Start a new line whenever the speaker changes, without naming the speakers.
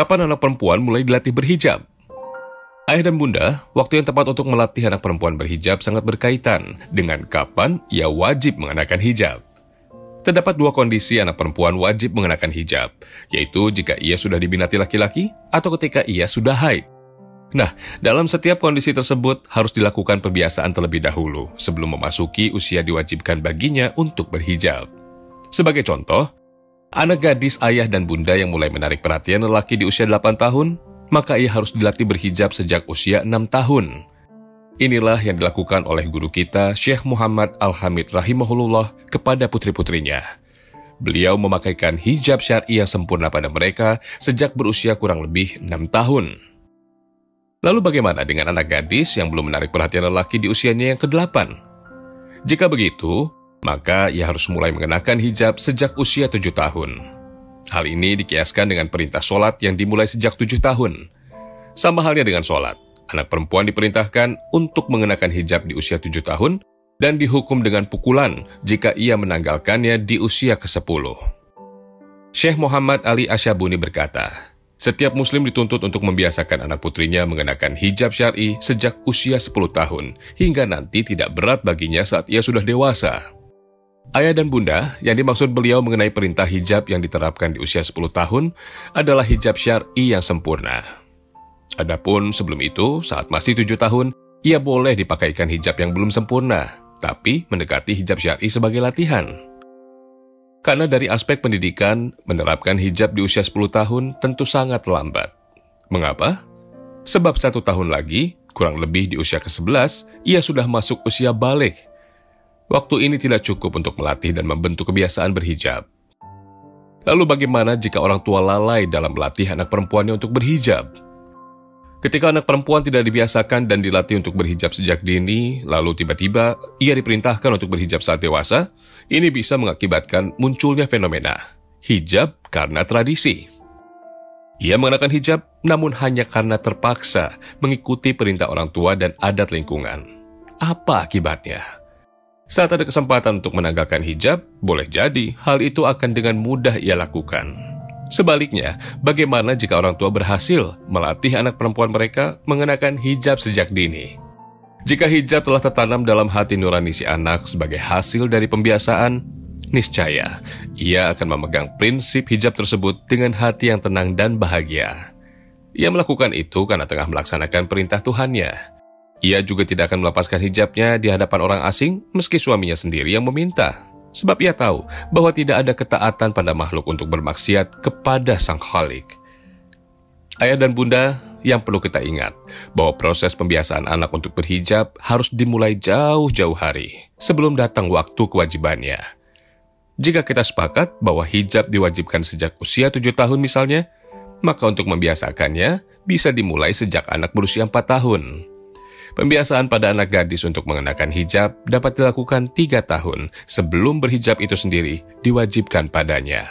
Kapan anak perempuan mulai dilatih berhijab? Ayah dan bunda, waktu yang tepat untuk melatih anak perempuan berhijab sangat berkaitan dengan kapan ia wajib mengenakan hijab. Terdapat dua kondisi anak perempuan wajib mengenakan hijab, yaitu jika ia sudah diminati laki-laki atau ketika ia sudah haid. Nah, dalam setiap kondisi tersebut harus dilakukan pembiasaan terlebih dahulu sebelum memasuki usia diwajibkan baginya untuk berhijab. Sebagai contoh, anak gadis ayah dan bunda yang mulai menarik perhatian lelaki di usia 8 tahun, maka ia harus dilatih berhijab sejak usia 6 tahun. Inilah yang dilakukan oleh guru kita, Syekh Muhammad Al-Hamid rahimahullah kepada putri-putrinya. Beliau memakaikan hijab syar'i yang sempurna pada mereka sejak berusia kurang lebih 6 tahun. Lalu bagaimana dengan anak gadis yang belum menarik perhatian lelaki di usianya yang ke-8? Jika begitu, maka ia harus mulai mengenakan hijab sejak usia 7 tahun. Hal ini dikiaskan dengan perintah sholat yang dimulai sejak 7 tahun. Sama halnya dengan sholat, anak perempuan diperintahkan untuk mengenakan hijab di usia 7 tahun dan dihukum dengan pukulan jika ia menanggalkannya di usia ke-10. Syekh Muhammad Ali Asyabuni berkata, setiap muslim dituntut untuk membiasakan anak putrinya mengenakan hijab syar'i sejak usia 10 tahun, hingga nanti tidak berat baginya saat ia sudah dewasa. Ayah dan bunda, yang dimaksud beliau mengenai perintah hijab yang diterapkan di usia 10 tahun adalah hijab syar'i yang sempurna. Adapun sebelum itu, saat masih 7 tahun, ia boleh dipakaikan hijab yang belum sempurna, tapi mendekati hijab syar'i sebagai latihan. Karena dari aspek pendidikan, menerapkan hijab di usia 10 tahun tentu sangat lambat. Mengapa? Sebab 1 tahun lagi, kurang lebih di usia ke-11, ia sudah masuk usia balik. Waktu ini tidak cukup untuk melatih dan membentuk kebiasaan berhijab. Lalu bagaimana jika orang tua lalai dalam melatih anak perempuannya untuk berhijab? Ketika anak perempuan tidak dibiasakan dan dilatih untuk berhijab sejak dini, lalu tiba-tiba ia diperintahkan untuk berhijab saat dewasa, ini bisa mengakibatkan munculnya fenomena hijab karena tradisi. Ia mengenakan hijab namun hanya karena terpaksa mengikuti perintah orang tua dan adat lingkungan. Apa akibatnya? Saat ada kesempatan untuk menanggalkan hijab, boleh jadi hal itu akan dengan mudah ia lakukan. Sebaliknya, bagaimana jika orang tua berhasil melatih anak perempuan mereka mengenakan hijab sejak dini? Jika hijab telah tertanam dalam hati nurani si anak sebagai hasil dari pembiasaan, niscaya ia akan memegang prinsip hijab tersebut dengan hati yang tenang dan bahagia. Ia melakukan itu karena tengah melaksanakan perintah Tuhannya. Ia juga tidak akan melepaskan hijabnya di hadapan orang asing meski suaminya sendiri yang meminta. Sebab ia tahu bahwa tidak ada ketaatan pada makhluk untuk bermaksiat kepada Sang Khalik. Ayah dan bunda, yang perlu kita ingat bahwa proses pembiasaan anak untuk berhijab harus dimulai jauh-jauh hari sebelum datang waktu kewajibannya. Jika kita sepakat bahwa hijab diwajibkan sejak usia 7 tahun misalnya, maka untuk membiasakannya bisa dimulai sejak anak berusia 4 tahun. Pembiasaan pada anak gadis untuk mengenakan hijab dapat dilakukan 3 tahun sebelum berhijab itu sendiri diwajibkan padanya.